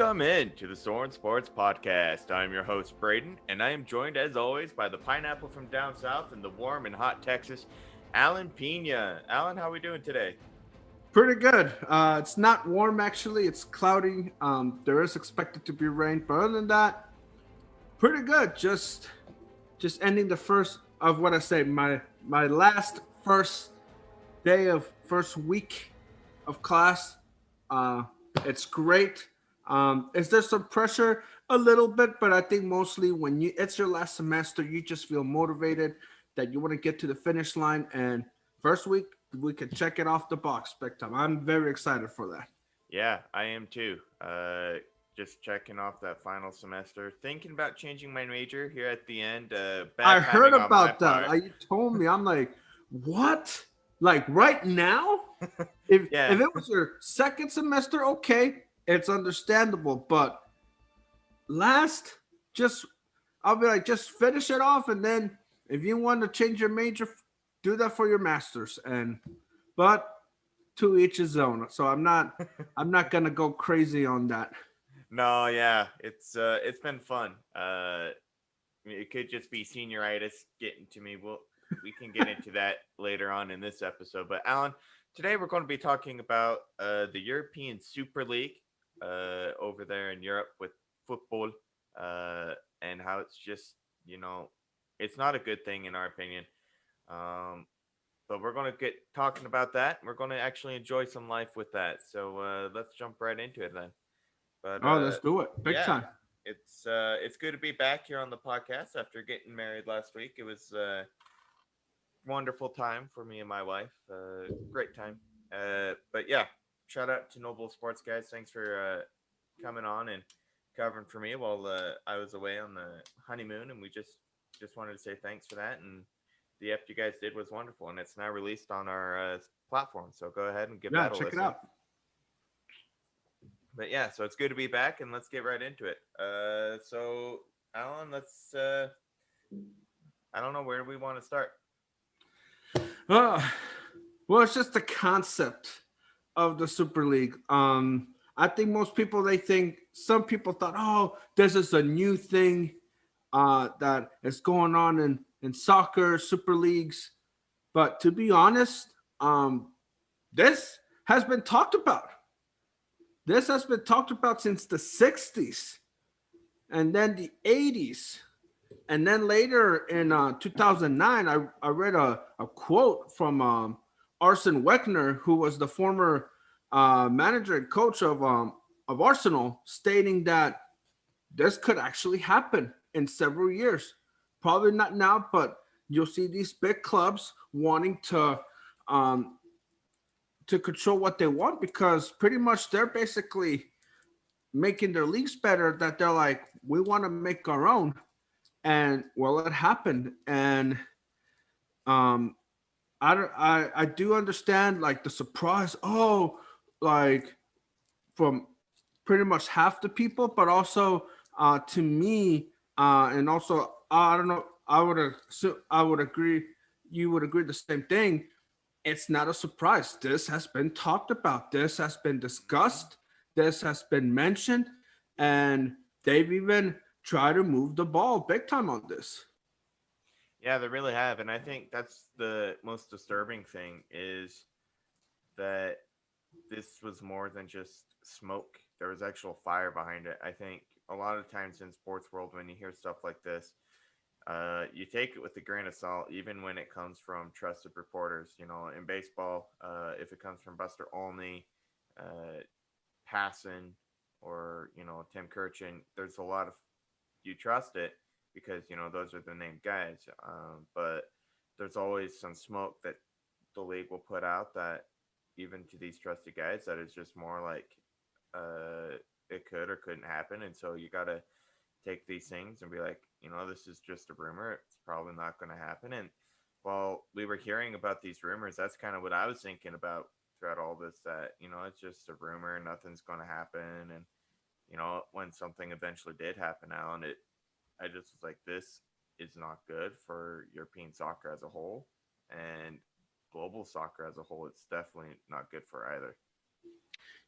Welcome in to the Soren Sports Podcast. I'm your host, Braden, and I am joined, as always, by the pineapple from down south in the warm and hot Texas, Alan Pina. Alan, how are we doing today? Pretty good. It's not warm actually. It's cloudy. There is expected to be rain, but other than that, pretty good. Just ending the first of what I say my last first day of first week of class. Uh, it's great. Is there some pressure? A little bit, but I think mostly when it's your last semester, you just feel motivated that you want to get to the finish line. And first week, we can check it off the box big time. I'm very excited for that. Yeah, I am too. Just checking off that final semester. Thinking about changing my major here at the end. I Bad heard timing on my about that. part. You told me. I'm like, what? Like right now? If Yeah, it was your second semester, okay, it's understandable. But last, just I'll be like, just finish it off, and then if you want to change your major, do that for your masters. And but to each his own. So I'm not gonna go crazy on that. no, yeah, it's been fun. It could just be senioritis getting to me. We can get into that later on in this episode. But Alan, today we're going to be talking about the European Super League over there in Europe with football, and how it's just it's not a good thing in our opinion. Um, but we're going to get talking about that. We're going to actually enjoy some life with that. So let's jump right into it then. But Oh, let's do it. Big yeah, time. it's good to be back here on the podcast after getting married last week. It was a wonderful time for me and my wife. Great time. But yeah, shout out to Noble Sports guys. Thanks for coming on and covering for me while I was away on the honeymoon, and we just wanted to say thanks for that. And the ep you guys did was wonderful, and it's now released on our platform. So go ahead and give Yeah, that a check it listen. out. But yeah, so it's good to be back, and let's get right into it. So Alan, let's. I don't know where we want to start. Uh, well, it's just the concept of the Super League. I think most people they think some people thought, oh, this is a new thing that is going on in soccer Super Leagues. But to be honest, this has been talked about. This has been talked about since the 60s and then the 80s. And then later in 2009, I read a quote from Arsene Wenger, who was the former manager and coach of Arsenal, stating that this could actually happen in several years. Probably not now, but you'll see these big clubs wanting um, to control what they want because pretty much they're basically making their leagues better. That they're like, we want to make our own, and well, it happened, and um, I do understand like the surprise. Oh, like from pretty much half the people, but also to me, and also I don't know. I would agree. You would agree the same thing. It's not a surprise. This has been talked about. This has been discussed. This has been mentioned, and they've even tried to move the ball big time on this. Yeah, they really have, and I think that's the most disturbing thing is that this was more than just smoke. There was actual fire behind it. I think a lot of times in sports world, when you hear stuff like this, you take it with a grain of salt, even when it comes from trusted reporters. You know, in baseball, if it comes from Buster Olney, uh, Passan, or Tim Kirchin, there's a lot of you trust it because those are the named guys. But there's always some smoke that the league will put out that even to these trusted guys that is just more like it could or couldn't happen, and so you gotta take these things and be like, this is just a rumor. It's probably not going to happen. And while we were hearing about these rumors, that's kind of what I was thinking about throughout all this. That it's just a rumor, nothing's going to happen. And when something eventually did happen, Alan, I just was like, this is not good for European soccer as a whole, and global soccer as a whole. It's definitely not good for either.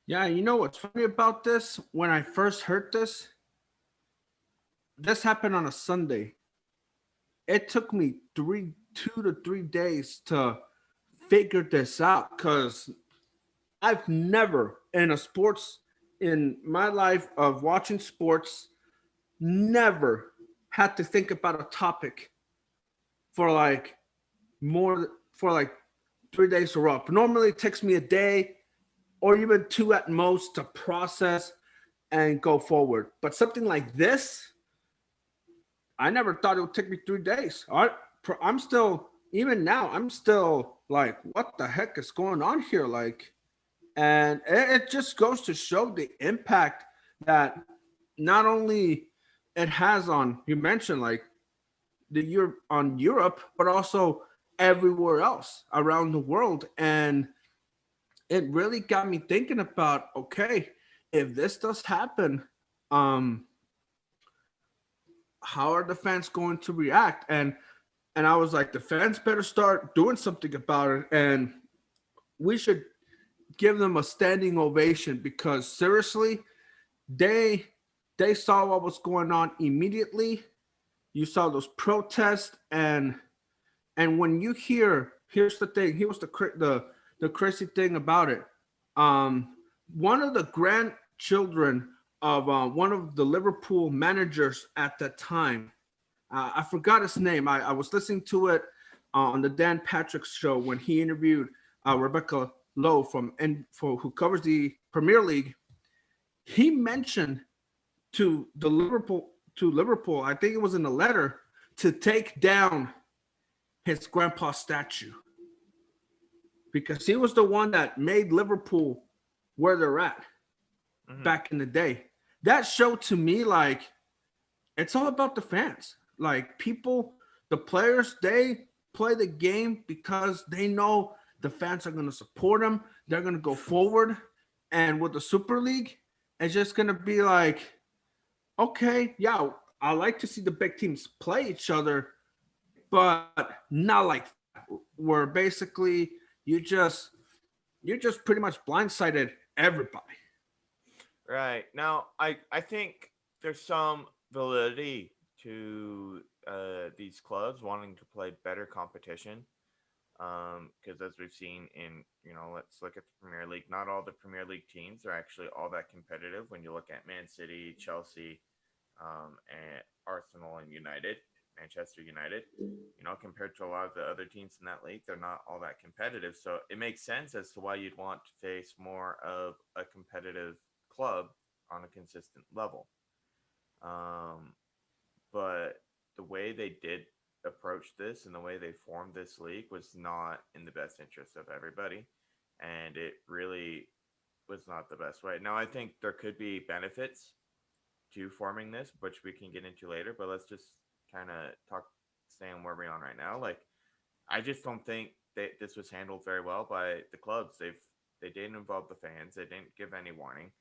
Yeah, you know what's funny about this? When I first heard this happened on a Sunday. It took me 2 to 3 days to figure this out because I've never in a sports in my life of watching sports never had to think about a topic for like for like 3 days to up. Normally it takes me a day or even two at most to process and go forward. But something like this, I never thought it would take me 3 days. I'm still, even now, I'm still like, what the heck is going on here? Like, and it just goes to show the impact that not only it has on, you mentioned like the Europe on Europe, but also everywhere else around the world. And it really got me thinking about, okay, if this does happen, um, how are the fans going to react? And I was like, the fans better start doing something about it, and we should give them a standing ovation because seriously, they they saw what was going on immediately. You saw those protests, and when you here's the thing, here was the crazy thing about it. Um, one of the grandchildren of one of the Liverpool managers at that time, I forgot his name. I was listening to it on the Dan Patrick show when he interviewed Rebecca Lowe who covers the Premier League. He mentioned to Liverpool, I think it was in a letter, to take down his grandpa's statue because he was the one that made Liverpool where they're at Hmm. back in the day. That showed to me like it's all about the fans. Like people, the players, they play the game because they know the fans are going to support them. They're going to go forward. And with the Super League, it's just going to be like, okay, yeah, I like to see the big teams play each other, but not like that, where basically you just you just pretty much blindsided everybody. Right. Now, I think there's some validity to these clubs wanting to play better competition. Because as we've seen in, let's look at the Premier League. Not all the Premier League teams are actually all that competitive. When you look at Man City, Chelsea, and Arsenal and United, Manchester United, compared to a lot of the other teams in that league, they're not all that competitive. So it makes sense as to why you'd want to face more of a competitive club on a consistent level. Um, but the way they did approach this and the way they formed this league was not in the best interest of everybody. And it really was not the best way. Now, I think there could be benefits to forming this, which we can get into later, but let's just kind of stay on where we're on right now. Like, I just don't think that this was handled very well by the clubs. They didn't involve the fans. They didn't give any warning.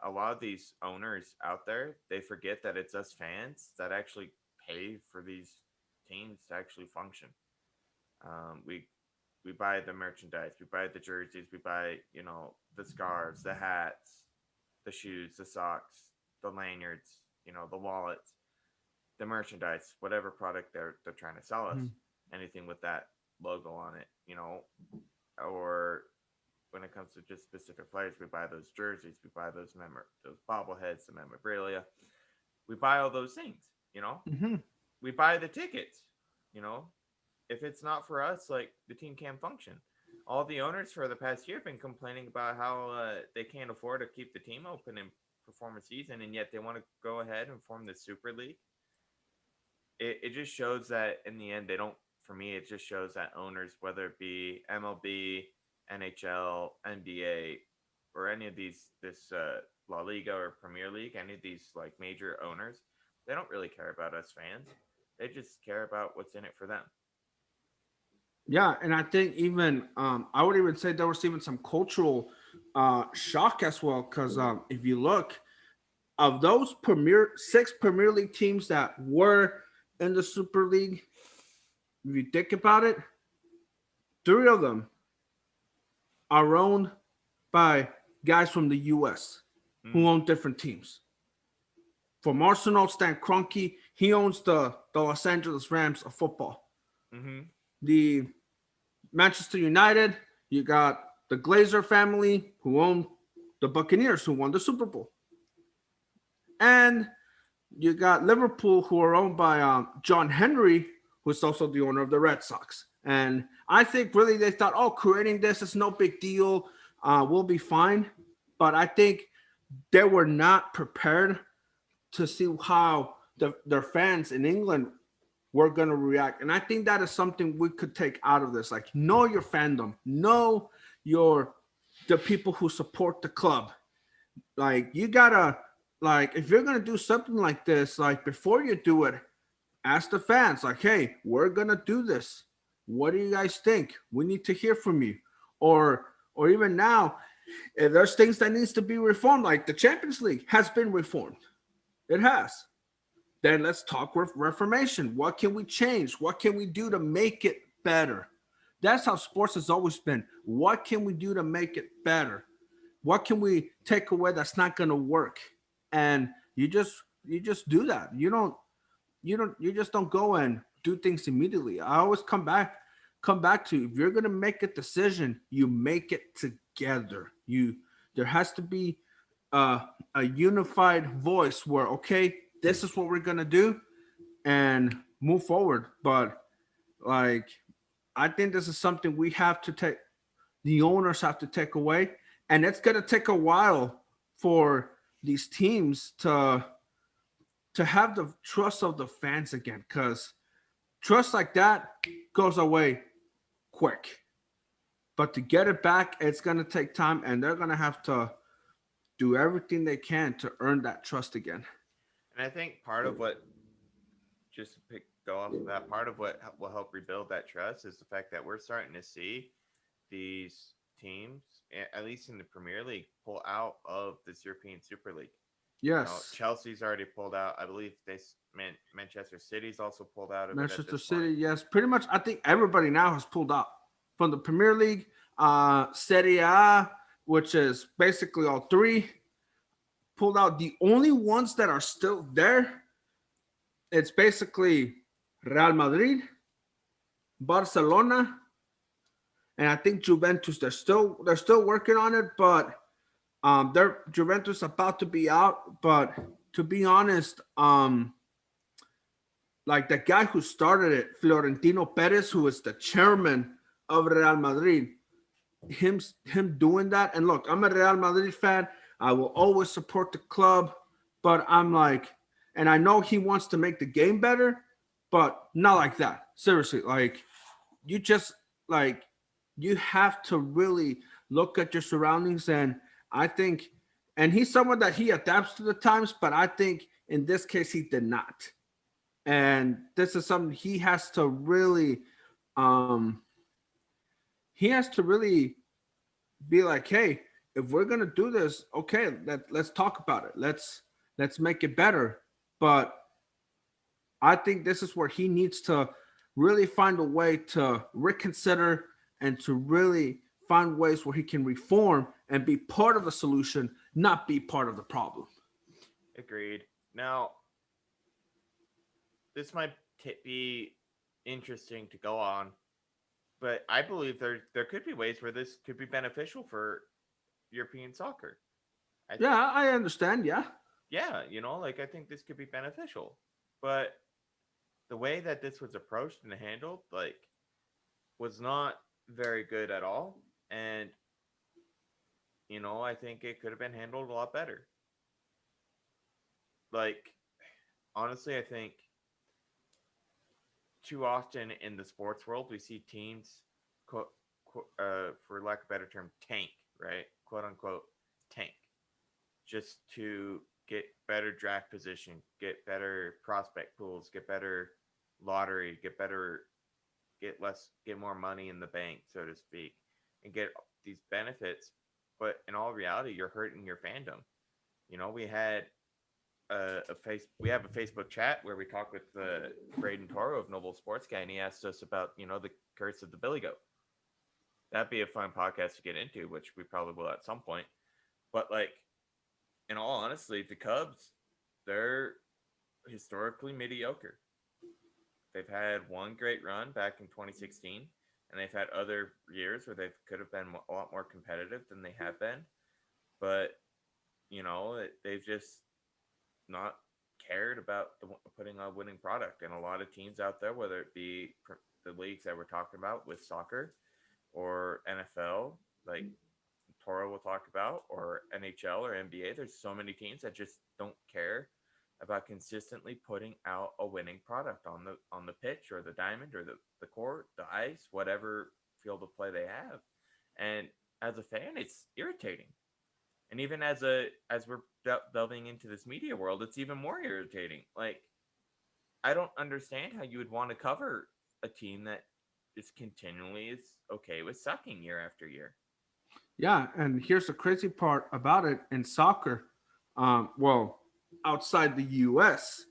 A lot of these owners out there, they forget that it's us fans that actually pay for these teams to actually function. We buy the merchandise, we buy the jerseys, we buy the scarves, the hats, the shoes, the socks, the lanyards, the wallets, the merchandise, whatever product they're trying to sell us, Mhm. anything with that logo on it, or when it comes to just specific players, we buy those jerseys, we buy those bobbleheads, the memorabilia, we buy all those things, Mhm. we buy the tickets, you know. If it's not for us, like the team can't function. All the owners for the past year have been complaining about how they can't afford to keep the team open and perform a season, and yet they want to go ahead and form the Super League. It just shows that in the end they don't. For me, it just shows that owners, whether it be MLB, NHL, NBA, or any of this La Liga or Premier League, any of these like major owners, they don't really care about us fans. They just care about what's in it for them. Yeah, and I think even I would even say there was even some cultural shock as well because if you look of those Premier League teams that were in the Super League, if you think about it, three of them are owned by guys from the U.S. who own different teams. From Arsenal, Stan Kroenke, he owns the Los Angeles Rams of football. Mm-hmm. The Manchester United, you got the Glazer family who own the Buccaneers who won the Super Bowl. And you got Liverpool who are owned by John Henry, who's also the owner of the Red Sox. And I think really they thought, oh, creating this is no big deal. We'll be fine. But I think they were not prepared to see how their fans in England were going to react. And I think that is something we could take out of this. Like, know your fandom, know the people who support the club. Like, you gotta, like, if you're gonna do something like this, like, before you do it, ask the fans, like, hey, we're gonna do this. What do you guys think? We need to hear from you. Or even now, if there's things that needs to be reformed, like the Champions League has been reformed. It has. Then let's talk with reformation. What can we change? What can we do to make it better? That's how sports has always been. What can we do to make it better? What can we take away that's not going to work? And you just do that. You just don't go and do things immediately. I always come back to, if you're going to make a decision, you make it together. There has to be a unified voice where, okay, this is what we're going to do and move forward. But like, I think this is something we have to take, the owners have to take away, and it's going to take a while for these teams to have the trust of the fans again, because trust like that goes away quick. But to get it back, it's going to take time, and they're going to have to do everything they can to earn that trust again. And I think part of what, just to go off of that, part of what will help rebuild that trust is the fact that we're starting to see these teams, at least in the Premier League, pull out of this European Super League. Yes. Chelsea's already pulled out. I believe Manchester City's also pulled out of it at Manchester this City, point. yes. Pretty much, I think everybody now has pulled out from the Premier League, Serie A, which is basically all three, pulled out. The only ones that are still there, it's basically Real Madrid, Barcelona, and I think Juventus. They're still working on it, but they're Juventus about to be out. But to be honest, like the guy who started it, Florentino Perez, who is the chairman of Real Madrid, him doing that. And look, I'm a Real Madrid fan. I will always support the club, but I'm like, and I know he wants to make the game better, but not like that. Seriously, like, you just, like, you have to really look at your surroundings. And I think, and he's someone that he adapts to the times, but I think in this case he did not. And this is something um he has to really be like, hey, if we're gonna do this, okay, let's talk about it. Let's make it better. But I think this is where he needs to really find a way to reconsider and to really find ways where he can reform and be part of the solution, not be part of the problem. Agreed. Now, this might be interesting to go on, but I believe there could be ways where this could be beneficial for European soccer. I Yeah, I understand. Yeah. Yeah, like I think this could be beneficial, but the way that this was approached and handled, like, was not very good at all, and I think it could have been handled a lot better. Like, honestly, I think too often in the sports world we see teams, for lack of a better term, tank, right, quote unquote, tank, just to get better draft position, get better prospect pools, get better lottery, get more money in the bank, so to speak, and get these benefits. But in all reality, you're hurting your fandom. We had we have a Facebook chat where we talk with Braden Toro of Noble Sports Guy, and he asked us about the curse of the Billy Goat. That'd be a fun podcast to get into, which we probably will at some point. But like, in all honesty, the Cubs, they're historically mediocre. They've had one great run back in 2016, and they've had other years where they could have been a lot more competitive than they have been. But they've just not cared about putting a winning product. And a lot of teams out there, whether it be the leagues that we're talking about with soccer or NFL, like Toro will talk about, or NHL or NBA, there's so many teams that just don't care about consistently putting out a winning product on the pitch or the diamond or the court, the ice, whatever field of play they have. And as a fan, it's irritating. And even as we're delving into this media world, it's even more irritating. Like, I don't understand how you would want to cover a team that is continually is okay with sucking year after year. Yeah, and here's the crazy part about it in soccer. Well, outside the U.S.,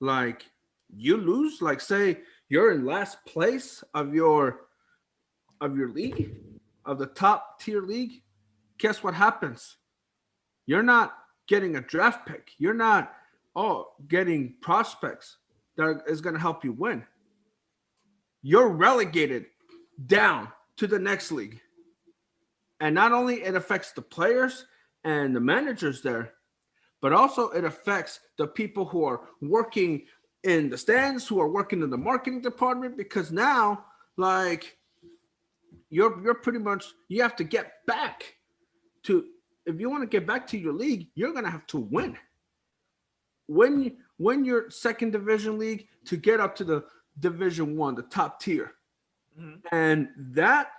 like you lose, like say you're in last place of your league, of the top tier league. Guess what happens? You're not getting a draft pick. You're not getting prospects that is going to help you win. You're relegated down to the next league. And not only it affects the players and the managers there, but also it affects the people who are working in the stands, who are working in the marketing department, because now, like, you're pretty much, you have to get back to, if you want to get back to your league, you're gonna have to win your second division league to get up to the division one, the top tier. Mm-hmm. And that,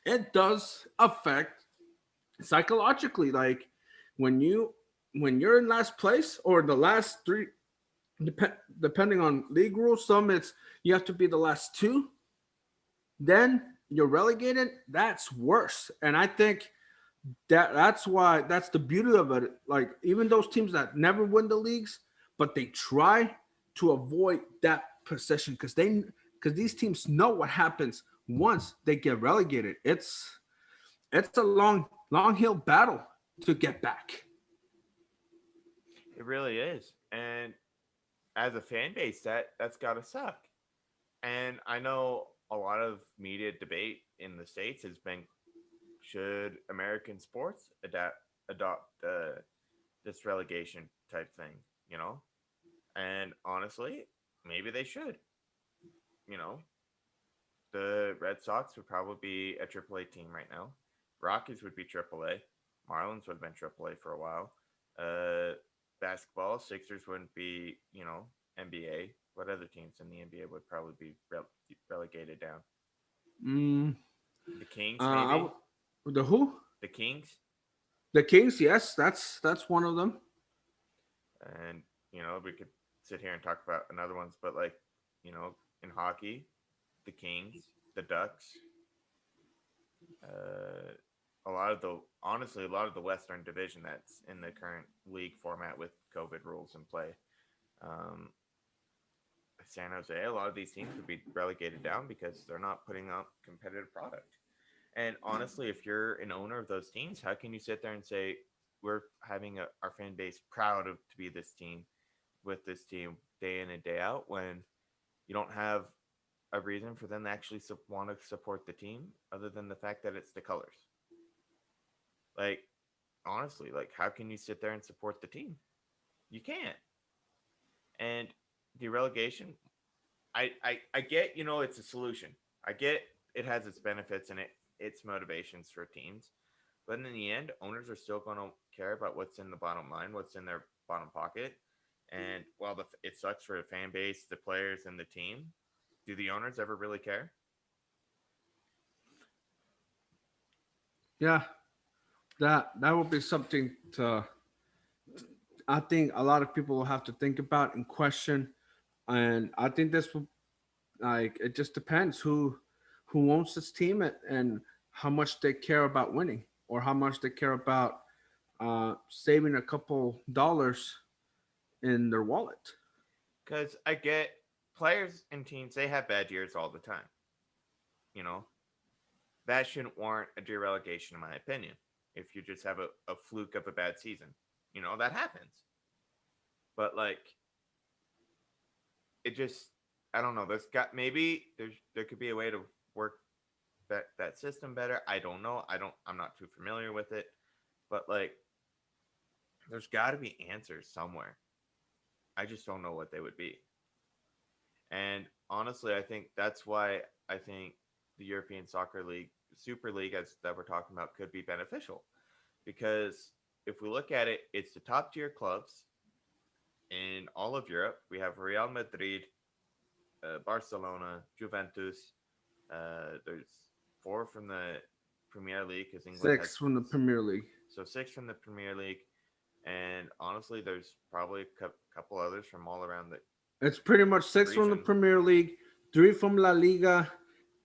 it does affect psychologically, like when you're in last place or the last three, depending on league rules, some it's you have to be the last two, then you're relegated. That's worse. And I think that's why, that's the beauty of it. Like even those teams that never win the leagues, but they try to avoid that position, because these teams know what happens once they get relegated. It's a long hill battle to get back. It really is. And as a fan base, that's gotta suck. And I know a lot of media debate in the states has been, should American sports adopt this relegation type thing, you know? And honestly, maybe they should. You know, the Red Sox would probably be a AAA team right now. Rockies would be AAA. Marlins would have been AAA for a while. Uh, Basketball, Sixers wouldn't be, NBA. What other teams in the NBA would probably be relegated down? Mm, The Kings, I maybe. the who? The Kings, The Kings, yes, that's one of them. and we could sit here and talk about another ones, but like, in hockey, the Kings, the Ducks, uh, a lot of the Western Division that's in the current league format with COVID rules in play. Um, San Jose, a lot of these teams would be relegated down because they're not putting out competitive product. And honestly, if you're an owner of those teams, how can you sit there and say we're having our fan base proud of to be this team with this team day in and day out when you don't have a reason for them to actually want to support the team other than the fact that it's the colors? Like, honestly, like, how can you sit there and support the team? You can't. And the relegation, I get, it's a solution. I get it has its benefits and its motivations for teams. But in the end, owners are still going to care about what's in the bottom line, what's in their bottom pocket. And while it sucks for the fan base, the players, and the team, do the owners ever really care? Yeah, that would be something to, I think a lot of people will have to think about and question. And I think this will, like, it just depends who owns this team, and how much they care about winning, or how much they care about saving a couple dollars in their wallet. Because I get players and teams, they have bad years all the time. You know, that shouldn't warrant a derelegation, in my opinion. if you just have a fluke of a bad season. That happens. But like it just I don't know. There could be a way to work that system better. I don't know. I'm not too familiar with it. But like there's got to be answers somewhere. I just don't know what they would be. And honestly, I think that's why I think the European Soccer League, Super League, as that we're talking about, could be beneficial because if we look at it, it's the top tier clubs in all of Europe. We have Real Madrid, Barcelona, Juventus. There's four from the Premier League because England has 6 from the Premier League. so six from the Premier League, and honestly, there's probably a couple others from all around the It's pretty much 6 from the region. Premier League, 3 from La Liga,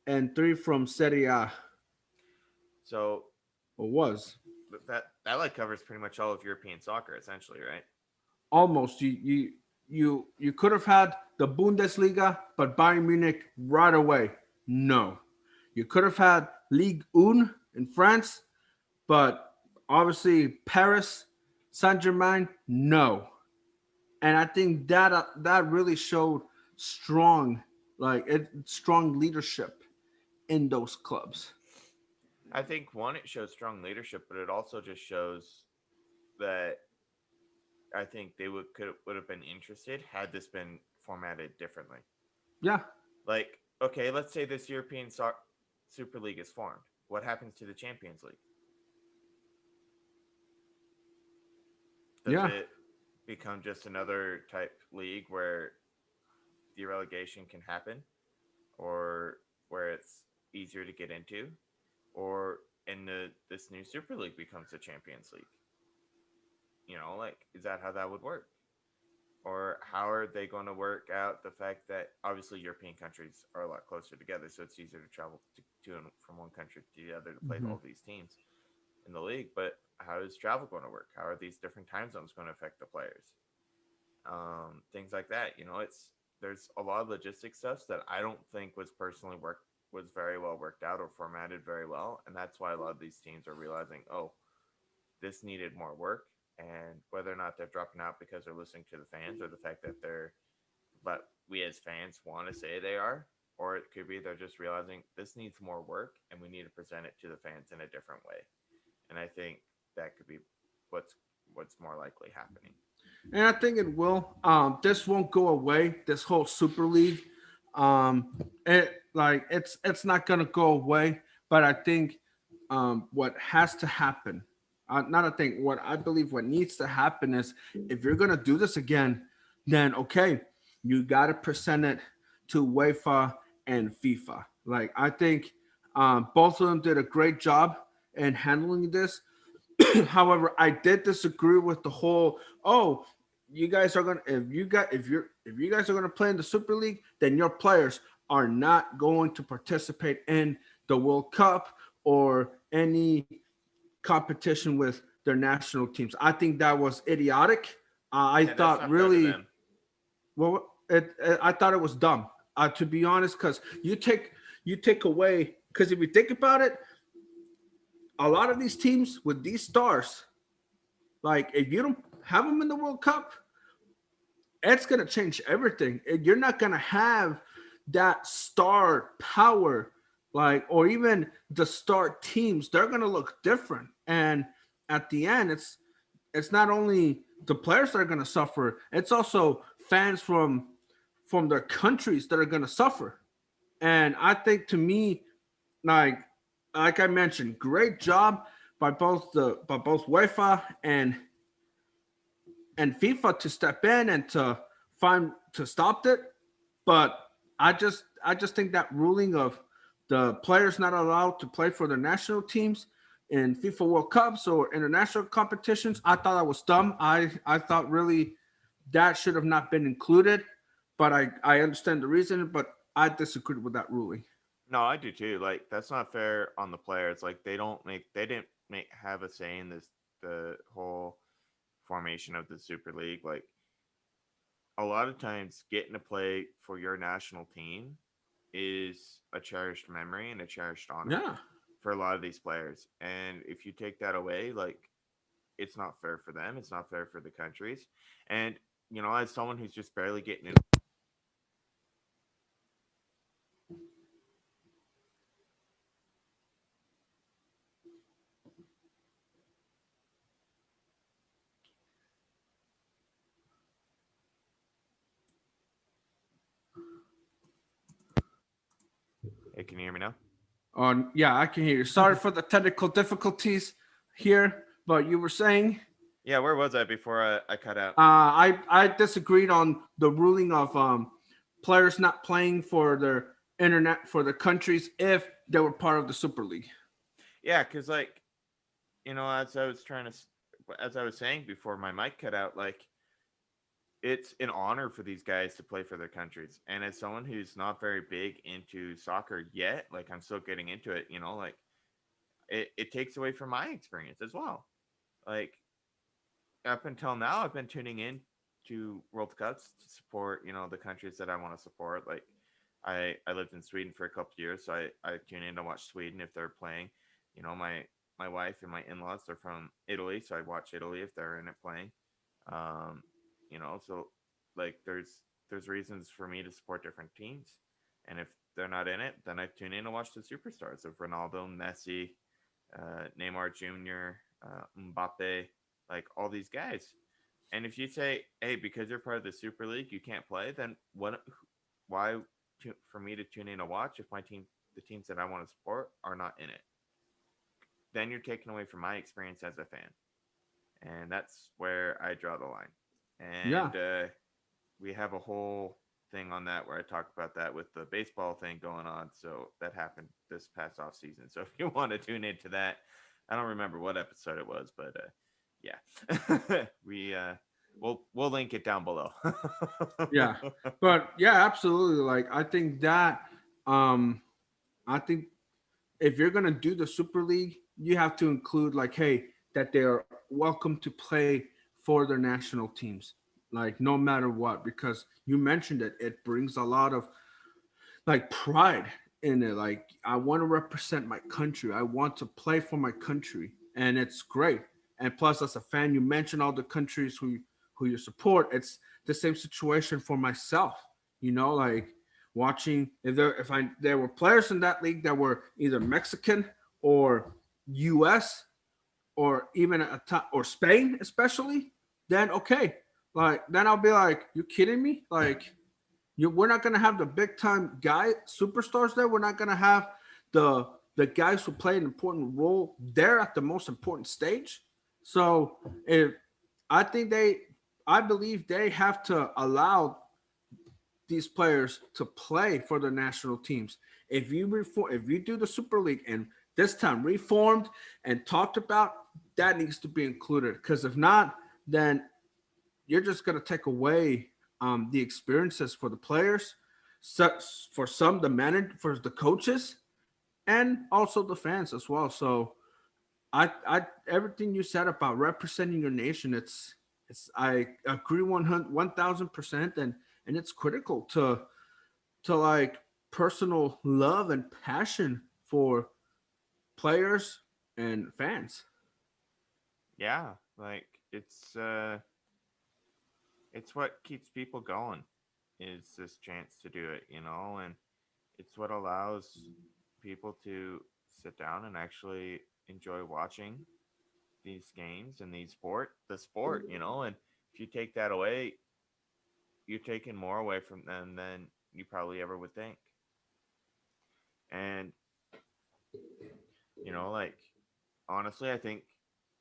and 3 from Serie A. So Or was that like covers pretty much all of European soccer, essentially, right? almost you could have had the Bundesliga, but Bayern Munich right away. No, you could have had Ligue 1 in France, but obviously Paris, Saint Germain, no. And I think that really showed strong strong leadership in those clubs. I think one, it shows strong leadership, but it also just shows that I think they would have been interested had this been formatted differently. Yeah, Like, okay, let's say this Super League is formed. What happens to the Champions League? Does yeah. it become just another type league where the relegation can happen, or where it's easier to get into, or in this new Super League becomes the Champions League? Like, is that how that would work? Or how are they going to work out the fact that obviously European countries are a lot closer together, so it's easier to travel to and from one country to the other to play Mm-hmm. all these teams in the league? But how is travel going to work? How are these different time zones going to affect the players? Things like that. There's a lot of logistic stuff that I don't think was very well worked out or formatted very well, and that's why a lot of these teams are realizing, oh, this needed more work, and whether or not they're dropping out because they're listening to the fans or the fact that but we as fans want to say they are, or it could be they're just realizing this needs more work and we need to present it to the fans in a different way. And I think that could be what's what's more likely happening. And I think it will. This won't go away. This whole Super League, it's not gonna go away. But I think what has to happen, not a thing. What I believe what needs to happen is if you're gonna do this again, then okay, you got to present it to UEFA and FIFA. Like I think both of them did a great job in handling this. However, I did disagree with the whole you guys are gonna if you guys are gonna play in the Super League, then your players are not going to participate in the World Cup or any competition with their national teams. I think that was idiotic. I And that's thought not fair to really them. well. I thought it was dumb. To be honest, because you take away because if you think about it, a lot of these teams with these stars, like if you don't have them in the World Cup, it's gonna change everything. You're not gonna have that star power, like or even the star teams. They're gonna look different, and at the end, it's not only the players that are gonna suffer. It's also fans from their countries that are gonna suffer. And I think to me, like like I mentioned, great job by both UEFA and FIFA to step in and to stop it. But I just think that ruling of the players not allowed to play for their national teams in FIFA World Cups or international competitions, I thought that was dumb. I thought really that should have not been included. But I understand the reason, but I disagreed with that ruling. No, I do too. Like that's not fair on the players. Like they didn't make have a say in the whole formation of the Super League. Like a lot of times getting to play for your national team is a cherished memory and a cherished honor Yeah, for a lot of these players. And if you take that away, like, it's not fair for them. It's not fair for the countries. And, as someone who's just barely getting in. Hey, can you hear me now? On yeah, I can hear you. Sorry for the technical difficulties here, but you were saying Yeah, where was I before I cut out? I disagreed on the ruling of players not playing for their internet for their countries if they were part of the Super League. Yeah, because, like, as I was saying before my mic cut out, like, it's an honor for these guys to play for their countries. And as someone who's not very big into soccer yet, like, I'm still getting into it, like, it takes away from my experience as well. Like, up until now, I've been tuning in to World Cups to support, the countries that I want to support. Like, I lived in Sweden for a couple of years, so I tune in to watch Sweden if they're playing. My wife and my in-laws, they're from Italy, so I watch Italy if they're in it playing. Um, so, like, there's reasons for me to support different teams, and if they're not in it, then I tune in to watch the superstars of Ronaldo, Messi, Neymar Jr., Mbappe, like, all these guys. And if you say, hey, because you're part of the Super League, you can't play, then what? Why for me to tune in to watch if the teams that I want to support, are not in it? Then you're taking away from my experience as a fan, and that's where I draw the line. Yeah, And we have a whole thing on that where I talk about that with the baseball thing going on. So that happened this past off season. So if you want to tune into that, I don't remember what episode it was, but yeah, we'll link it down below. yeah, but yeah, absolutely. Like um, I think if you're gonna do the Super League, you have to include like, hey, that they are welcome to play for their national teams, like no matter what, because you mentioned it, it brings a lot of like pride in it. Like I want to represent my country. I want to play for my country, and it's great. And plus, as a fan, you mentioned all the countries who you support. It's the same situation for myself. Like watching if there were players in that league that were either Mexican or U.S. or even or Spain, especially, then okay, like then I'll be like, you kidding me? Like we're not gonna have the big time guy superstars there. We're not gonna have the guys who play an important role there at the most important stage. So if I think I believe they have to allow these players to play for their national teams. If you do the Super League and this time reformed and talked about, that needs to be included. Because if not, then you're just going to take away the experiences for the players, so, for some the for the coaches, and also the fans as well. So I everything you said about representing your nation, it's I agree 1,000%, and it's critical to like personal love and passion for players and fans. Yeah, like, it's what keeps people going, is this chance to do it, and it's what allows people to sit down and actually enjoy watching these games and the sport, and if you take that away, you're taking more away from them than you probably ever would think. And, like, honestly, I think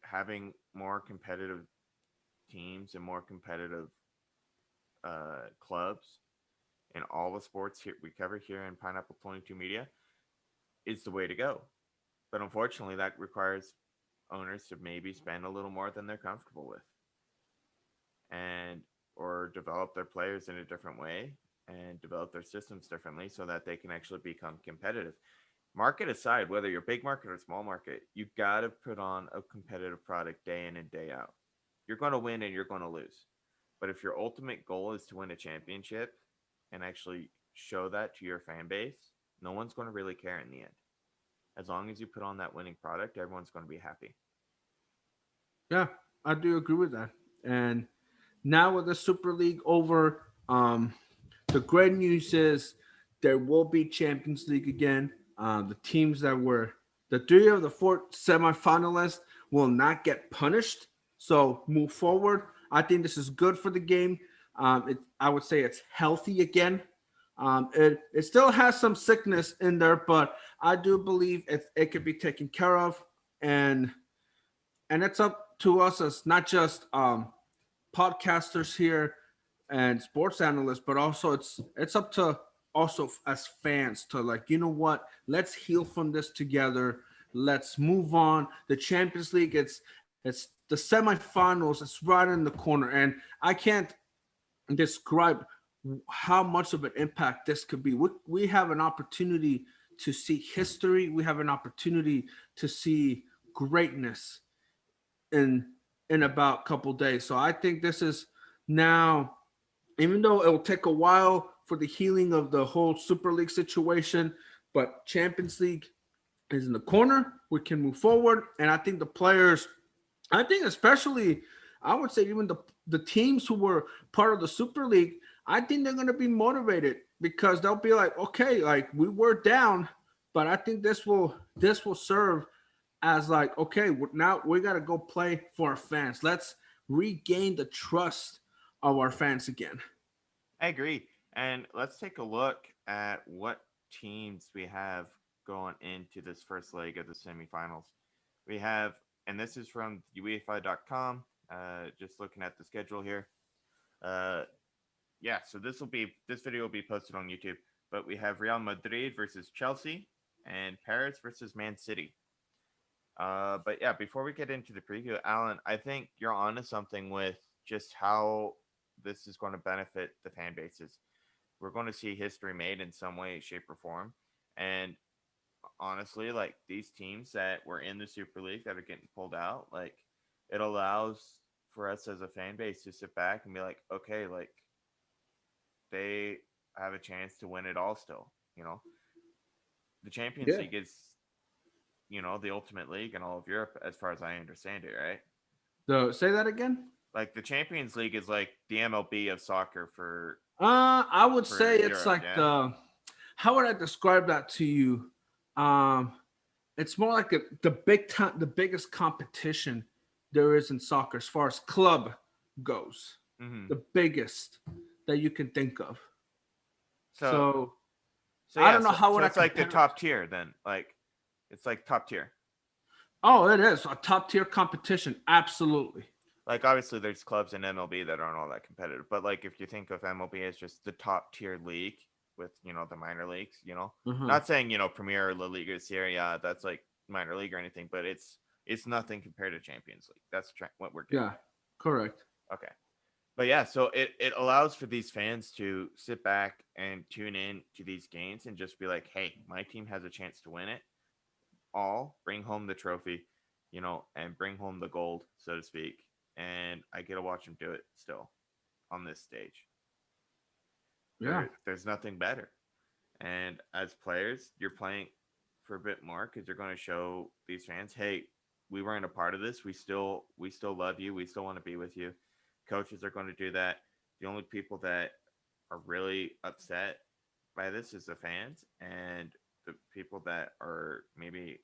having more competitive teams and more competitive clubs in all the sports here we cover here in Pineapple 22 Media is the way to go. But unfortunately, that requires owners to maybe spend a little more than they're comfortable with, and or develop their players in a different way and develop their systems differently so that they can actually become competitive. Market aside, whether you're big market or small market, you got to put on a competitive product day in and day out. You're going to win and you're going to lose. But if your ultimate goal is to win a championship and actually show that to your fan base, no one's going to really care in the end. As long as you put on that winning product, everyone's going to be happy. Yeah, I do agree with that. And now with the Super League over, the great news is there will be Champions League again. The teams that were the three of the four semifinalists will not get punished. So move forward. I think this is good for the game. I would say it's healthy again. It still has some sickness in there, but I do believe it could be taken care of, and it's up to us as not just podcasters here and sports analysts, but also it's up to also as fans to, like, you know what, let's heal from this together. Let's move on. The Champions League, it's the semifinals. It's right in the corner, and I can't describe how much of an impact this could be. We have an opportunity to see history. We have an opportunity to see greatness in about a couple days. So I think this is now, even though it will take a while for the healing of the whole Super League situation, but Champions League is in the corner. We can move forward, and I think the players, I think especially, I would say even the teams who were part of the Super League, I think they're going to be motivated because they'll be like, okay, like we were down, but I think this will serve as like, okay, now we got to go play for our fans. Let's regain the trust of our fans again. I agree. And let's take a look at what teams we have going into this first leg of the semifinals. We have, and this is from UEFA.com, just looking at the schedule here. Uh, yeah, so this video will be posted on YouTube. But we have Real Madrid versus Chelsea and Paris versus Man City. But yeah, before we get into the preview, Alan, I think you're onto something with just how this is going to benefit the fan bases. We're going to see history made in some way, shape, or form. And honestly, like these teams that were in the Super League that are getting pulled out, like it allows for us as a fan base to sit back and be like, okay, like they have a chance to win it all still. The Champions Yeah. League is, the ultimate league in all of Europe, as far as I understand it, right? So say that again. Like the Champions League is like the MLB of soccer for I would say it's Europe, like yeah. the, how would I describe that to you? Um, it's more like the big time, the biggest competition there is in soccer as far as club goes. Hmm. The biggest that you can think of. So So so I yeah, don't know so, how would so I it's like the compare it. top tier then. Like it's like top tier. Oh, it is a top tier competition. Absolutely. Like obviously there's clubs in MLB that aren't all that competitive, but like if you think of MLB as just the top tier league with the minor leagues, Uh-huh. not saying Premier or La Liga, Serie A, that's like minor league or anything, but it's nothing compared to Champions League. That's what we're getting Yeah. Correct. at. Okay. But yeah, so it allows for these fans to sit back and tune in to these games and just be like, hey, my team has a chance to win it all, bring home the trophy, and bring home the gold, so to speak. And I get to watch them do it still on this stage. Yeah. There's nothing better. And as players, you're playing for a bit more because you're going to show these fans, hey, we weren't a part of this. We still love you. We still want to be with you. Coaches are going to do that. The only people that are really upset by this is the fans, and the people that are maybe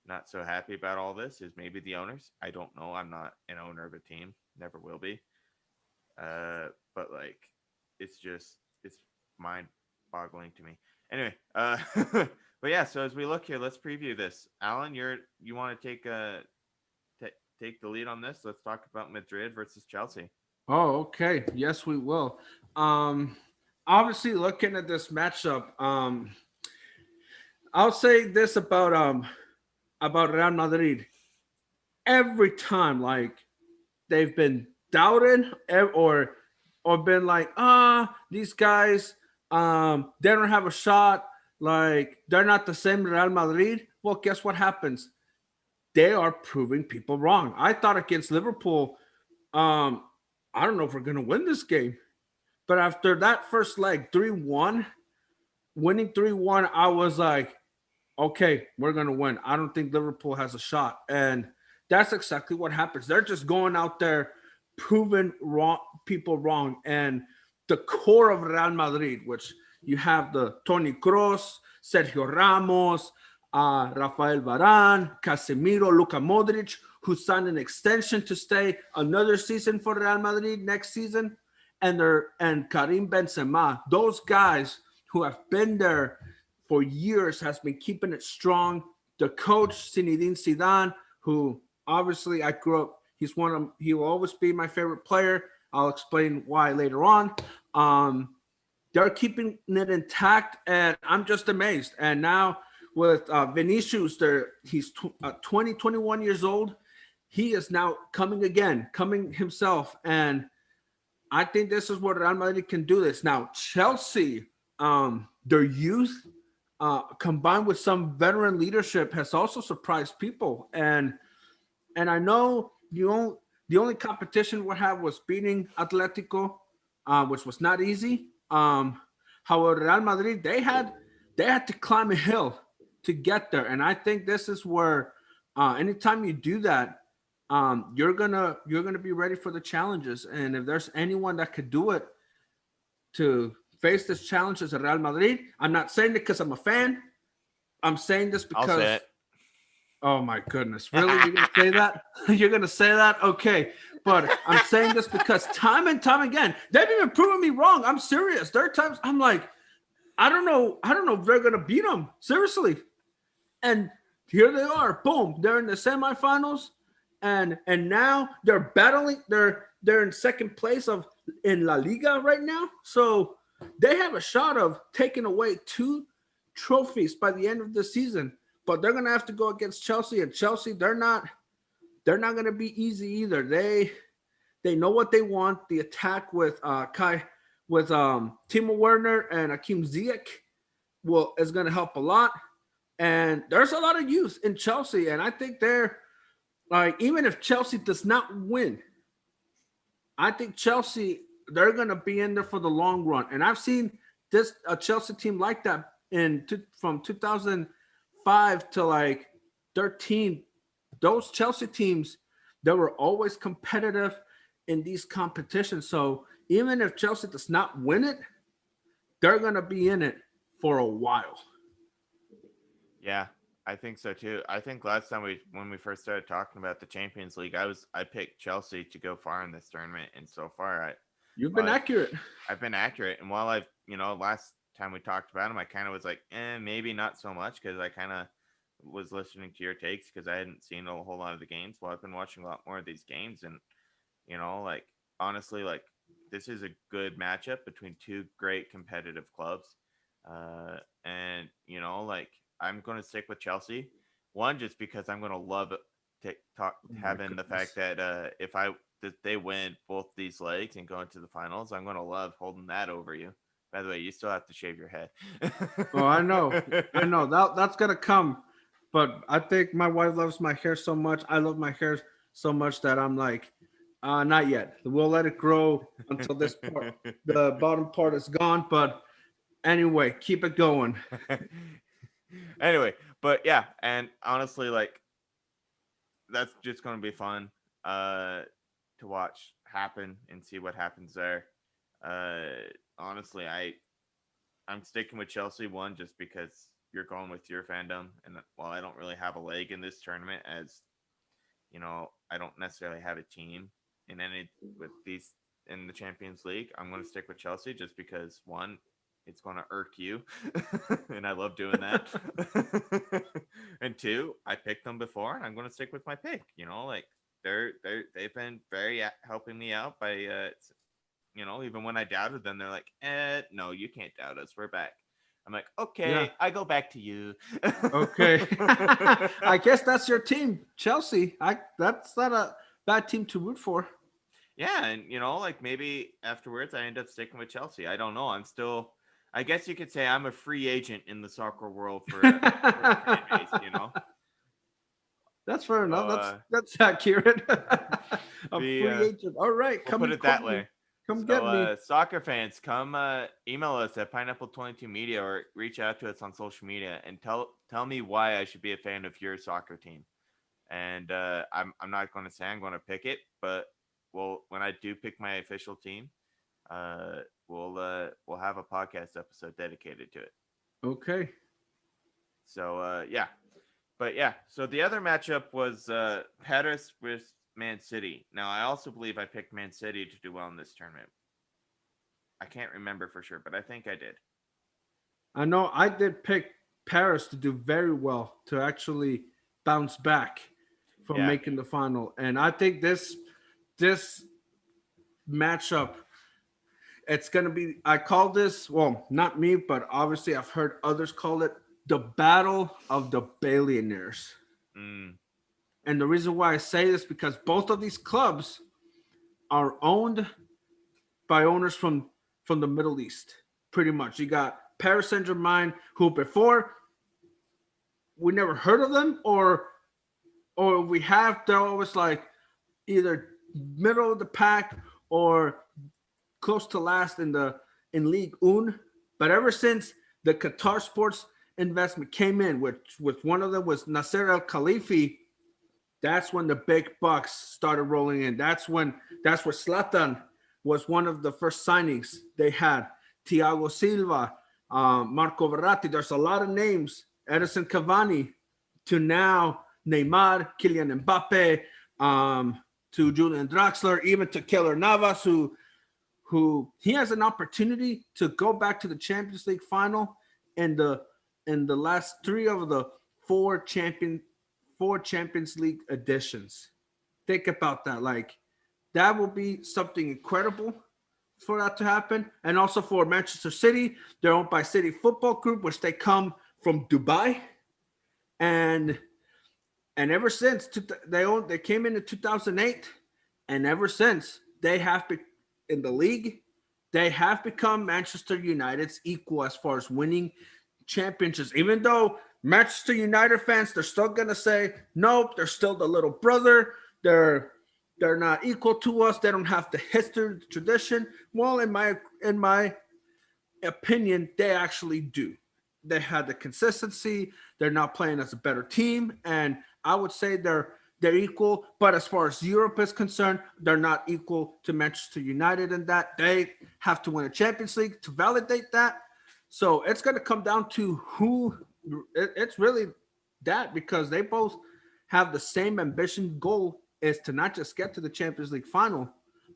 not so happy about all this is maybe the owners. I don't know. I'm not an owner of a team. Never will be. But like, it's mind boggling to me. Anyway, but yeah. So as we look here, let's preview this. Alan, you want to take the lead on this? Let's talk about Madrid versus Chelsea. Oh, okay. Yes, we will. Um, Obviously, looking at this matchup, I'll say this about Real Madrid. Every time, like they've been doubted, or been like, these guys, they don't have a shot. Like they're not the same Real Madrid. Well, guess what happens? They are proving people wrong. I thought against Liverpool, um, I don't know if we're gonna win this game. But after that first leg, 3-1, winning 3-1, I was like, okay, we're gonna win. I don't think Liverpool has a shot, and that's exactly what happens. They're just going out there, proving wrong people wrong, and the core of Real Madrid, which you have the Toni Kroos, Sergio Ramos, Rafael Varane, Casemiro, Luka Modric, who signed an extension to stay another season for Real Madrid next season, and Karim Benzema. Those guys who have been there for years has been keeping it strong. The coach Zinedine Zidane, who obviously I grew up, he will always be my favorite player. I'll explain why later on. Um, they're keeping it intact, and I'm just amazed. And now with Vinicius, he's 20, 21 years old. He is now coming again, coming himself, and I think this is what Real Madrid can do. This now. Chelsea, their youth combined with some veteran leadership has also surprised people. And I know the only competition we have was beating Atletico, which was not easy. However, Real Madrid they had to climb a hill to get there, and I think this is where anytime you do that, you're gonna be ready for the challenges. And if there's anyone that could do it to face this challenge as a Real Madrid, I'm not saying it because I'm a fan. I'm saying this I'll say because, oh my goodness, really? You're gonna say that? You're gonna say that? Okay. But I'm saying this because time and time again, they've even proven me wrong. I'm serious. There are times I'm like, I don't know if they're gonna beat them. Seriously. And here they are. Boom. They're in the semifinals. And now they're battling, they're in second place of in La Liga right now. So they have a shot of taking away two trophies by the end of the season. But they're gonna have to go against Chelsea, and Chelsea, they're not gonna be easy either. They know what they want. The attack with Timo Werner and Akeem Ziyech is gonna help a lot. And there's a lot of youth in Chelsea, and I think they're like, even if Chelsea does not win, I think Chelsea, they're gonna be in there for the long run. And I've seen this a Chelsea team like that from 2005 to like 13. Those Chelsea teams, they were always competitive in these competitions. So even if Chelsea does not win it, they're gonna be in it for a while. Yeah, I think so too. I think last time when we first started talking about the Champions League, I picked Chelsea to go far in this tournament, and so far You've been I've accurate. I've been accurate. And while last time we talked about them, I kind of was like, maybe not so much, because I kind of was listening to your takes because I hadn't seen a whole lot of the games. Well, I've been watching a lot more of these games, and like, honestly, like, this is a good matchup between two great competitive clubs. And like, I'm going to stick with Chelsea. One, just because I'm going to love Oh my having the goodness. fact that that they win both these legs and go into the finals, I'm going to love holding that over you. By the way, you still have to shave your head. Oh, I know that's gonna come, but I think my wife loves my hair so much. I love my hair so much that I'm like, not yet. We'll let it grow until this part, the bottom part is gone. But anyway, keep it going. Anyway, but yeah, and honestly, like, that's just going to be fun to watch happen and see what happens there. Honestly, I'm sticking with Chelsea, one, just because you're going with your fandom, and while I don't really have a leg in this tournament, as I don't necessarily have a team in any with these in the Champions League. I'm going to stick with Chelsea just because, one, it's going to irk you, and I love doing that. And two, I picked them before, and I'm going to stick with my pick. Like, they've been very helping me out by even when I doubted them, they're like, no, you can't doubt us. We're back. I'm like, Yeah. okay, I go back to you. Okay. I guess that's your team, Chelsea. That's not a bad team to root for. Yeah, and like, maybe afterwards I end up sticking with Chelsea. I don't know. I'm still. I guess you could say I'm a free agent in the soccer world for a fan base. That's fair So enough. That's accurate. A the free agent. All right, we'll come put and it call that me. way. Come So, get me. soccer fans, come email us at Pineapple22 Media or reach out to us on social media and tell me why I should be a fan of your soccer team. And I'm not going to say I'm going to pick it, but when I do pick my official team, uh, we'll have a podcast episode dedicated to it. Okay. So yeah, but yeah, so the other matchup was Paris with Man City. Now I also believe I picked Man City to do well in this tournament. I can't remember for sure, but I think I did. I know I did pick Paris to do very well to actually bounce back from Yeah, making the final. And I think this matchup, it's gonna be, I call this, well, not me, but obviously I've heard others call it the battle of the billionaires. mm, And the reason why I say this because both of these clubs are owned by owners from the Middle East. Pretty much. You got Paris Saint Germain, who before we never heard of them, or we have, they're always like either middle of the pack or close to last in League Un. But ever since the Qatar Sports investment came in, which with one of them was Nasser Al Khalifi, that's when the big bucks started rolling in. That's where Zlatan was one of the first signings they had. Thiago Silva, Marco Verratti. There's a lot of names. Edison Cavani to now Neymar, Kylian Mbappe, to Julian Draxler, even to Keylor Navas, who he has an opportunity to go back to the Champions League final in the last three of the four Champions League editions. Think about that. Like that will be something incredible for that to happen. And also for Manchester City, they're owned by City Football Group, which they come from Dubai. And ever since they came in 2008, and ever since they have been in the league, they have become Manchester United's equal as far as winning championships. Even though Manchester United fans, they're still gonna say nope, they're still the little brother. They're not equal to us. They don't have the history, the tradition. Well, in my opinion, they actually do. They had the consistency. They're not playing as a better team, and I would say they're equal. But as far as Europe is concerned, they're not equal to Manchester United in that they have to win a Champions League to validate that. So it's going to come down to who. It's really that because they both have the same ambition goal is to not just get to the Champions League final,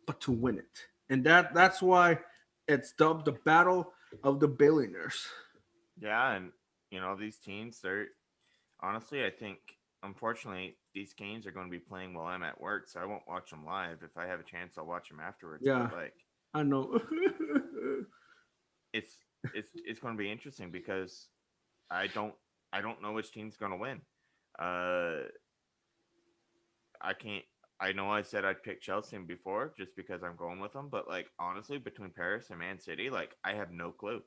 but to win it, and that's why it's dubbed the battle of the billionaires. yeah, and these teams, they're honestly, I think, unfortunately, these games are going to be playing while I'm at work, so I won't watch them live. If I have a chance, I'll watch them afterwards. Yeah, But like, I know. it's it's going to be interesting because I don't I don't know which team's going to win. Uh, I can't. I know I said I'd pick Chelsea before just because I'm going with them, but like honestly, between Paris and Man City, like I have no clue,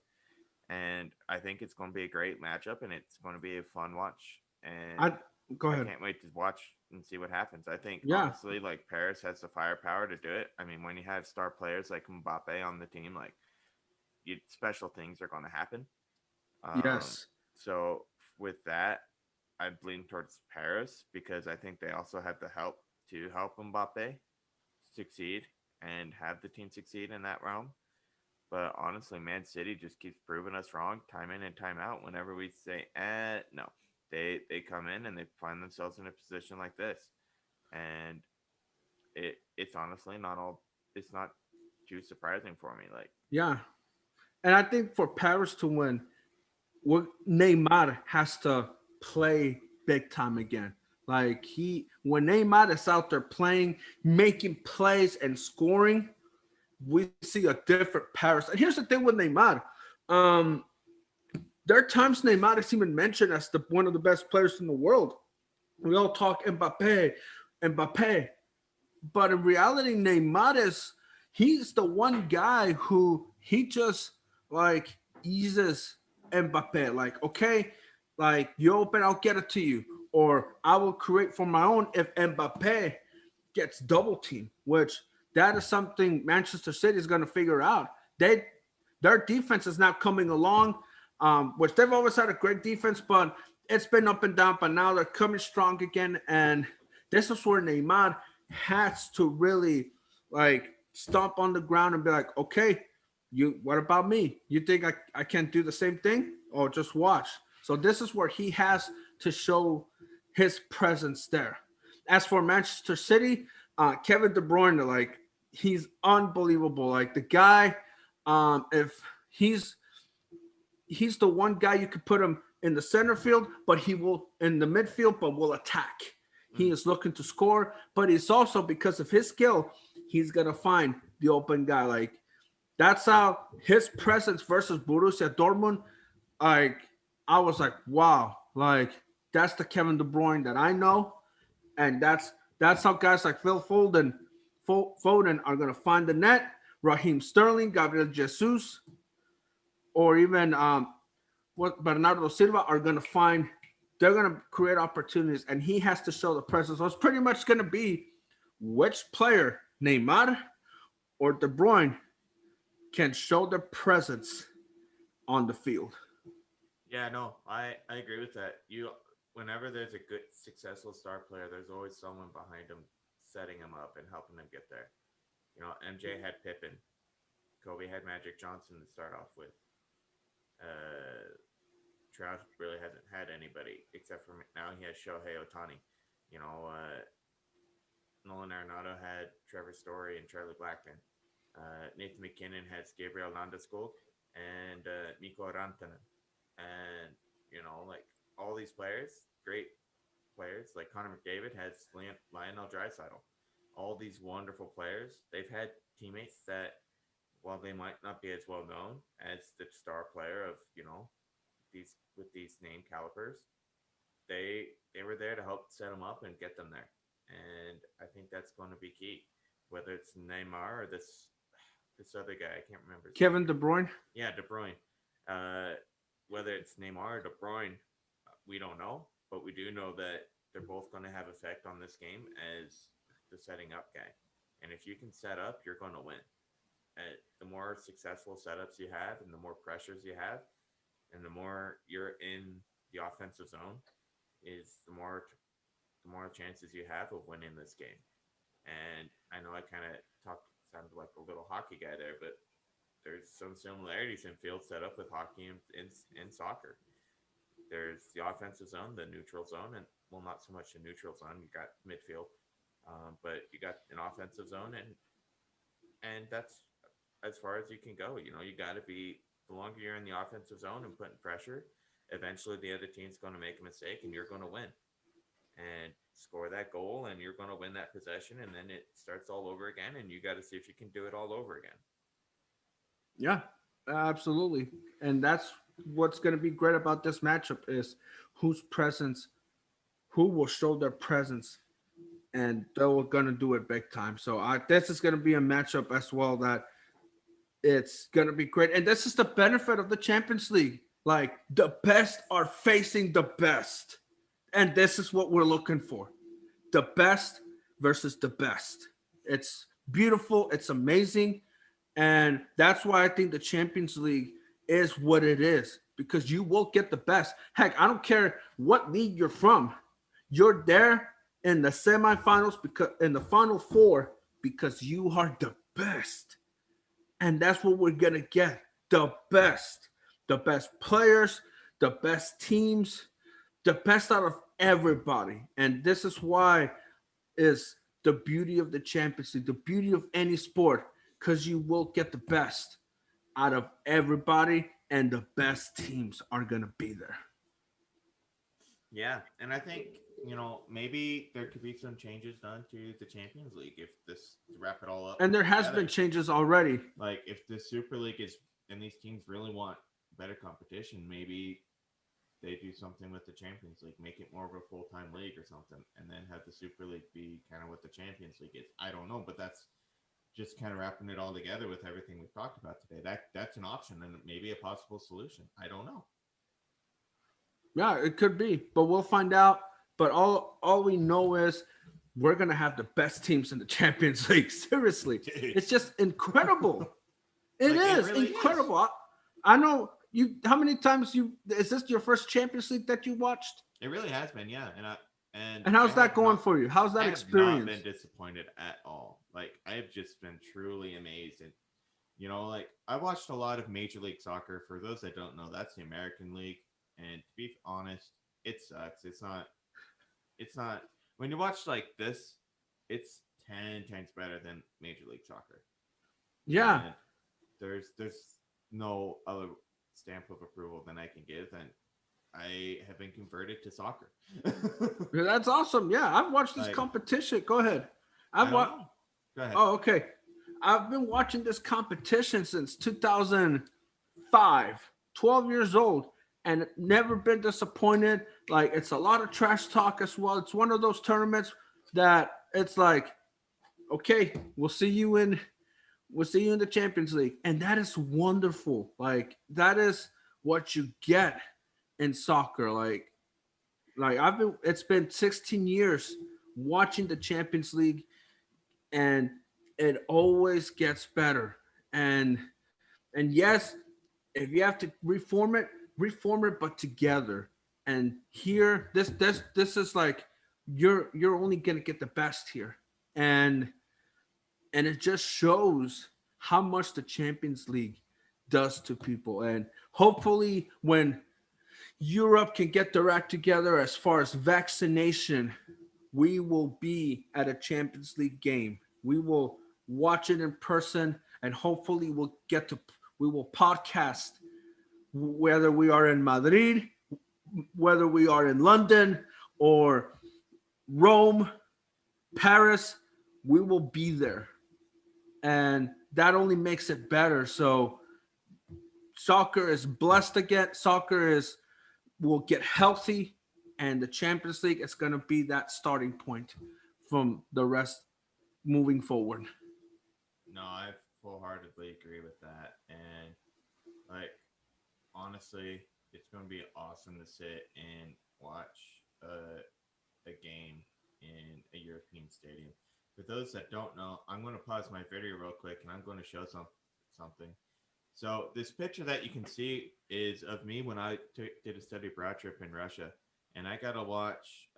and I think it's going to be a great matchup, and it's going to be a fun watch, and I Go I ahead. can't wait to watch and see what happens. I think Yeah, honestly, like Paris has the firepower to do it. I mean, when you have star players like Mbappe on the team, like special things are going to happen. Um, yes, so with that, I'd lean towards Paris because I think they also have the help to help Mbappe succeed and have the team succeed in that realm. But honestly, Man City just keeps proving us wrong time in and time out. Whenever we say, no, they come in and they find themselves in a position like this, and it's honestly not all. It's not too surprising for me. Like, yeah, and I think for Paris to win, Neymar has to play big time again. Like when Neymar is out there playing, making plays and scoring, we see a different Paris. And here's the thing with Neymar. Um, there are times Neymar is even mentioned as one of the best players in the world. We all talk Mbappe, but in reality, Neymar he's the one guy who he just like eases Mbappe. Like, okay, like you open, I'll get it to you, or I will create for my own if Mbappe gets double team, which that is something Manchester City is going to figure out. They their defense is now coming along, which they've always had a great defense, but it's been up and down. But now they're coming strong again, and this is where Neymar has to really like stomp on the ground and be like, okay, you what about me? You think I can't do the same thing? Or just watch. So this is where he has to show his presence there. As for Manchester City, Kevin De Bruyne, like he's unbelievable. Like the guy, if he's he's the one guy you could put him in the center field, but he will in the midfield, but will attack. He Mm. is looking to score, but it's also because of his skill, he's gonna find the open guy. Like that's how his presence versus Borussia Dortmund. Like I was like, wow, like that's the Kevin De Bruyne that I know, and that's how guys like Foden are gonna find the net. Raheem Sterling, Gabriel Jesus, or even what Bernardo Silva are gonna find. They're gonna create opportunities, and he has to show the presence. So it's pretty much gonna be which player, Neymar or De Bruyne, can show their presence on the field. Yeah, no, I agree with that. Whenever there's a good successful star player, there's always someone behind him setting him up and helping him get there. MJ had Pippen, Kobe had Magic Johnson to start off with. Uh, Trout really hasn't had anybody except for now he has Shohei Otani. You know, Nolan Arenado had Trevor Story and Charlie Blackman. Nathan McKinnon has Gabriel Landeskog and Nico Rantanen. And, like all these players, great players, like Connor McDavid has Lionel Draisaitl. All these wonderful players, they've had teammates that, while they might not be as well known as the star player of, these with these name calipers, they were there to help set them up and get them there. And I think that's going to be key. Whether it's Neymar or this other guy, I can't remember his name. Kevin De Bruyne. Yeah, De Bruyne. Uh, whether it's Neymar or De Bruyne, we don't know, but we do know that they're both going to have effect on this game as the setting up guy. And if you can set up, you're going to win. The more successful setups you have, and the more pressures you have, and the more you're in the offensive zone, is the more chances you have of winning this game. And I know I kind of sounded like a little hockey guy there, but there's some similarities in field setup with hockey and soccer. There's the offensive zone, the neutral zone, and well, not so much the neutral zone. You got midfield, but you got an offensive zone, and that's as far as you can go. You got to be the longer you're in the offensive zone and putting pressure. Eventually, the other team's going to make a mistake, and you're going to win and score that goal, and you're going to win that possession, and then it starts all over again, and you got to see if you can do it all over again. Yeah, absolutely. And that's what's going to be great about this matchup is whose presence, who will show their presence, and they're going to do it big time. So this is going to be a matchup as well that it's going to be great. And this is the benefit of the Champions League. Like the best are facing the best. And this is what we're looking for. The best versus the best. It's beautiful. It's amazing. And that's why I think the Champions League is what it is because you will get the best. Heck, I don't care what league you're from. You're there in the semifinals because in the final four because you are the best. And that's what we're going to get. The best. The best players, the best teams, the best out of everybody. And this is why is the beauty of the Champions League, the beauty of any sport, because you will get the best out of everybody, and the best teams are gonna be there. Yeah, and I think maybe there could be some changes done to the Champions League if this to wrap it all up And there has together. been changes already. Like if the Super League is and these teams really want better competition, maybe they do something with the Champions League, make it more of a full time league or something, and then have the Super League be kind of what the Champions League is. I don't know, but that's just kind of wrapping it all together with everything we've talked about today. That's an option and maybe a possible solution. I don't know. Yeah, it could be, but we'll find out. But all we know is we're gonna have the best teams in the Champions League. Seriously, Dude, it's just incredible. It like it is really is. incredible. I know you. How many times you? Is this your first Champions League that you watched? It really has been, yeah. And And I how's that have going not for you? How's I that have not experience? been disappointed at all. Like I have just been truly amazed. And like I watched a lot of Major League Soccer. For those that don't know, that's the American League. And to be honest, it sucks. It's not when you watch like this, it's 10 times better than Major League Soccer. Yeah, And there's no other stamp of approval than I can give, and I have been converted to soccer. yeah, that's awesome. Yeah, I've watched this Like competition. Go ahead. I I've don't watched. know. Go ahead. Oh, okay. I've been watching this competition since 2005, 12 years old, and never been disappointed. Like, it's a lot of trash talk as well. It's one of those tournaments that it's like, okay, we'll see you in the Champions League. And that is wonderful. Like, that is what you get in soccer. Like it's been 16 years watching the Champions League, and it always gets better. And yes, if you have to reform it, but together. And here, this is like you're only gonna get the best here, and it just shows how much the Champions League does to people. And hopefully, when Europe can get their act together as far as vaccination, we will be at a Champions League game. We will watch it in person, and hopefully we will podcast whether we are in Madrid, whether we are in London or Rome, Paris, we will be there. And that only makes it better. So soccer is blessed again. Soccer is will get healthy, and the Champions League is going to be that starting point from the rest moving forward. No, I full heartedly agree with that. And like honestly, it's gonna be awesome to sit and watch a game in a European stadium. For those that don't know, I'm going to pause my video real quick and I'm going to show something. So this picture that you can see is of me when I did a study abroad trip in Russia, and I got to watch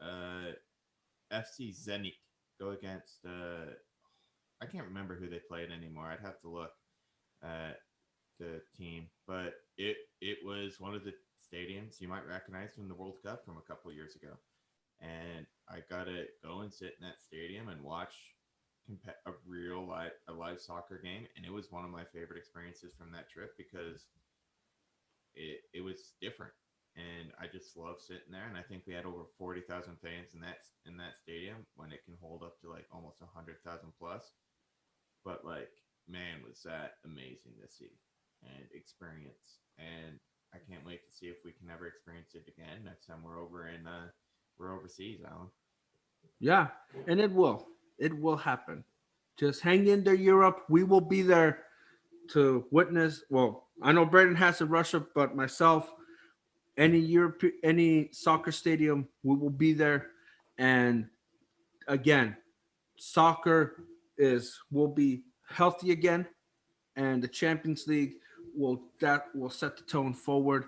FC Zenit go against. I can't remember who they played anymore. I'd have to look at the team, but it was one of the stadiums you might recognize from the World Cup from a couple of years ago, and I got to go and sit in that stadium and watch a live soccer game, and it was one of my favorite experiences from that trip because it was different, and I just love sitting there. And I think we had over 40,000 fans in that stadium when it can hold up to like almost 100,000 plus. But like, man, was that amazing to see and experience, and I can't wait to see if we can ever experience it again next time we're overseas, Alan. Yeah, and it will. It will happen. Just hang in there, Europe. We will be there to witness. Well, I know Brandon has in Russia, but myself, any soccer stadium, we will be there. And again, soccer is will be healthy again, and the Champions League will set the tone forward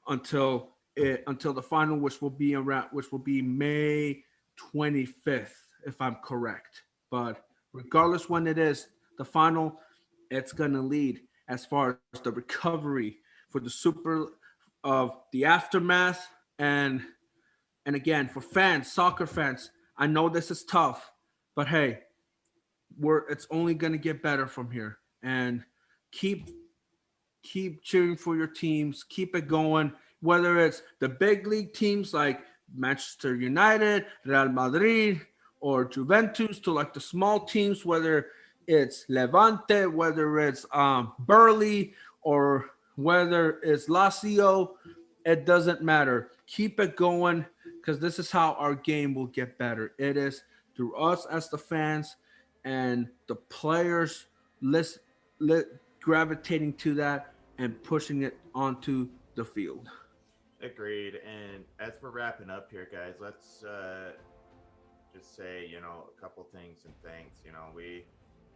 until the final, which will be May 25th, if I'm correct. But regardless when it is, the final, it's gonna lead as far as the recovery for the super of the aftermath. And again, for fans, soccer fans, I know this is tough, but hey, it's only gonna get better from here. And keep keep cheering for your teams, keep it going. Whether it's the big league teams like Manchester United, Real Madrid, or Juventus, to like the small teams, whether it's Levante, whether it's Burley, or whether it's Lazio, it doesn't matter. Keep it going, because this is how our game will get better. It is through us as the fans and the players list, li- gravitating to that and pushing it onto the field. Agreed. And as we're wrapping up here, guys, let's just say, a couple things and thanks.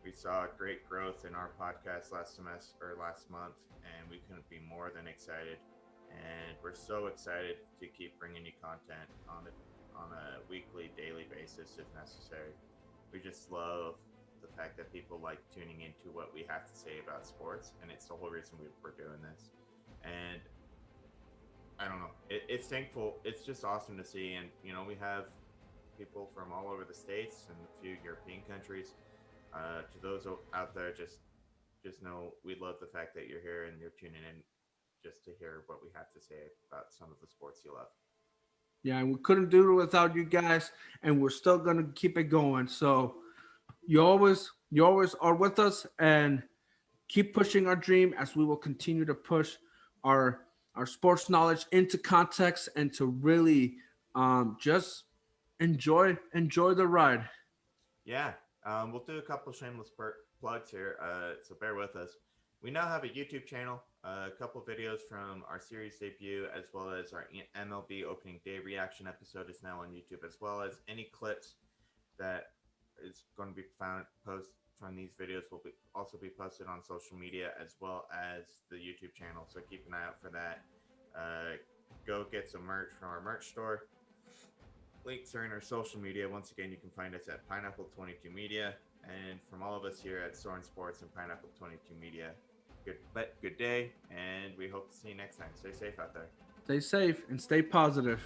We saw great growth in our podcast last semester or last month, and we couldn't be more than excited. And we're so excited to keep bringing you content on a weekly, daily basis if necessary. We just love the fact that people like tuning into what we have to say about sports, and it's the whole reason we're doing this. And I don't know, it's thankful. It's just awesome to see, and we have people from all over the states and a few European countries. To those out there, just know we love the fact that you're here and you're tuning in just to hear what we have to say about some of the sports you love. Yeah, and we couldn't do it without you guys, and we're still gonna keep it going. So you always are with us, and keep pushing our dream as we will continue to push our our sports knowledge into context and to really just enjoy the ride. Yeah, we'll do a couple shameless plugs here, so bear with us. We now have a YouTube channel, a couple videos from our series debut, as well as our MLB opening day reaction episode is now on YouTube, as well as any clips that is going to be found post from these videos will also be posted on social media as well as the YouTube channel. So keep an eye out for that. Uh, go get some merch from our merch store. Links are in our social media. Once again, you can find us at Pineapple 22 Media, and from all of us here at Soren Sports and Pineapple 22 Media. Good day, and we hope to see you next time. Stay safe out there. Stay safe and stay positive.